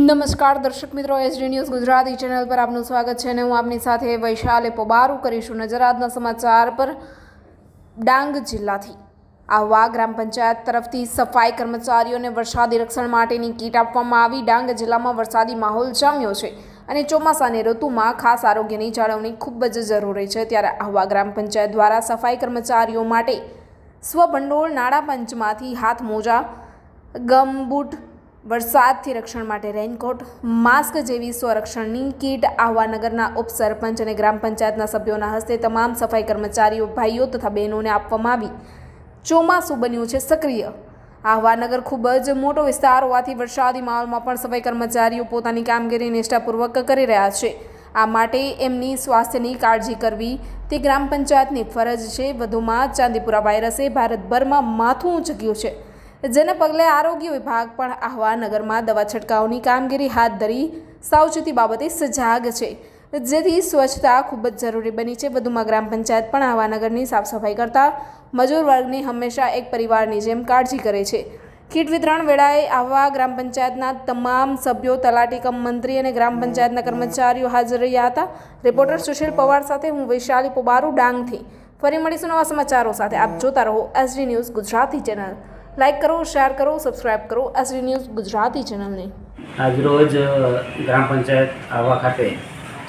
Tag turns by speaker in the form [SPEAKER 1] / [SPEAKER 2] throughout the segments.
[SPEAKER 1] નમસ્કાર દર્શક મિત્રો, એસડી ન્યૂઝ ગુજરાતી ચેનલ પર આપનું સ્વાગત છે અને હું આપની સાથે વૈશાલી પોબારુ કરીશું નજર આજના સમાચાર પર। ડાંગ જિલ્લાથી આહવા ગ્રામ પંચાયત તરફથી સફાઈ કર્મચારીઓને વરસાદી રક્ષણ માટેની કીટ આપવામાં આવી। ડાંગ જિલ્લામાં વરસાદી માહોલ જામ્યો છે અને ચોમાસાની ઋતુમાં ખાસ આરોગ્યની જાળવણી ખૂબ જ જરૂરી છે, ત્યારે આહવા ગ્રામ પંચાયત દ્વારા સફાઈ કર્મચારીઓ માટે સ્વભંડોળ નાણાં પંચમાંથી હાથ મોજા, ગમબૂટ, વરસાદથી રક્ષણ માટે રેનકોટ, માસ્ક જેવી સ્વરક્ષણની કીટ આહવા નગરના ઉપસરપંચ અને ગ્રામ પંચાયતના સભ્યોના હસ્તે તમામ સફાઈ કર્મચારીઓ ભાઈઓ તથા બહેનોને આપવામાં આવી। ચોમાસું બન્યું છે સક્રિય। આહવા નગર ખૂબ જ મોટો વિસ્તાર હોવાથી વરસાદી માહોલમાં પણ સફાઈ કર્મચારીઓ પોતાની કામગીરી નિષ્ઠાપૂર્વક કરી રહ્યા છે। આ માટે એમની સ્વાસ્થ્યની કાળજી કરવી તે ગ્રામ પંચાયતની ફરજ છે। વધુમાં ચાંદીપુરા વાયરસે ભારતભરમાં માથું ઊંચક્યું છે, જેને પગલે આરોગ્ય વિભાગ પણ આહવા નગરમાં દવા છંટકાવની કામગીરી હાથ ધરી સાવચેતી બાબતે સજાગ છે, જેથી સ્વચ્છતા ખૂબ જ જરૂરી બની છે। વધુમાં ગ્રામ પંચાયત પણ આહવા નગરની સાફ સફાઈ કરતા મજૂર વર્ગની હંમેશા એક પરિવારની જેમ કાળજી કરે છે। કીટ વિતરણ વેળાએ આહવા ગ્રામ પંચાયતના તમામ સભ્યો, તલાટી કમ મંત્રી અને ગ્રામ પંચાયતના કર્મચારીઓ હાજર રહ્યા હતા। રિપોર્ટર સુશીલ પવાર સાથે હું વૈશાલી પોબારુ, ડાંગથી। ફરી મળીશું નવા સમાચારો સાથે। આપ જોતા રહો SD news Gujarati channel. Like કરો, શેર કરો, સબસ્ક્રાઇબ કરો એસડી ન્યૂઝ ગુજરાતી ચેનલને।
[SPEAKER 2] આજરોજ ગ્રામ પંચાયત આહવા ખાતે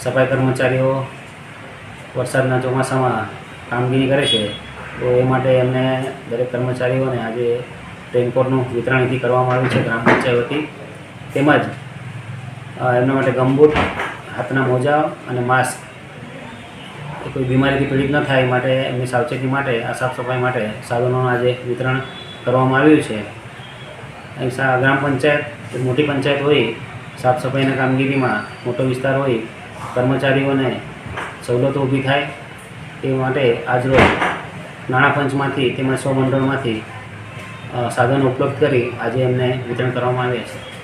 [SPEAKER 2] સફાઈ કર્મચારીઓ વરસાદના ચોમાસામાં કામગીરી કરે છે, તો એ માટે એમને દરેક કર્મચારીઓને આજે રેનકોટનું વિતરણ અહીંથી કરવામાં આવ્યું છે ગ્રામ પંચાયત વતી। તેમજ એમના માટે ગમબૂટ, હાથના મોજા અને માસ્ક કોઈ બીમારીથી પીડિત ન થાય માટે એમની સાવચેતી માટે આ સાફ સફાઈ માટે સાધનોનું આજે વિતરણ કરવામાં આવ્યું છે। અહીં ગ્રામ પંચાયત મોટી પંચાયત હોય, સાફ સફાઈના કામગીરીમાં મોટો વિસ્તાર હોય, કર્મચારીઓને સવલતો ઊભી થાય તે માટે આજરોજ નાણાં પંચમાંથી તેમજ સ્વમંડળમાંથી સાધનો ઉપલબ્ધ કરી આજે એમને વિતરણ કરવામાં આવ્યા છે।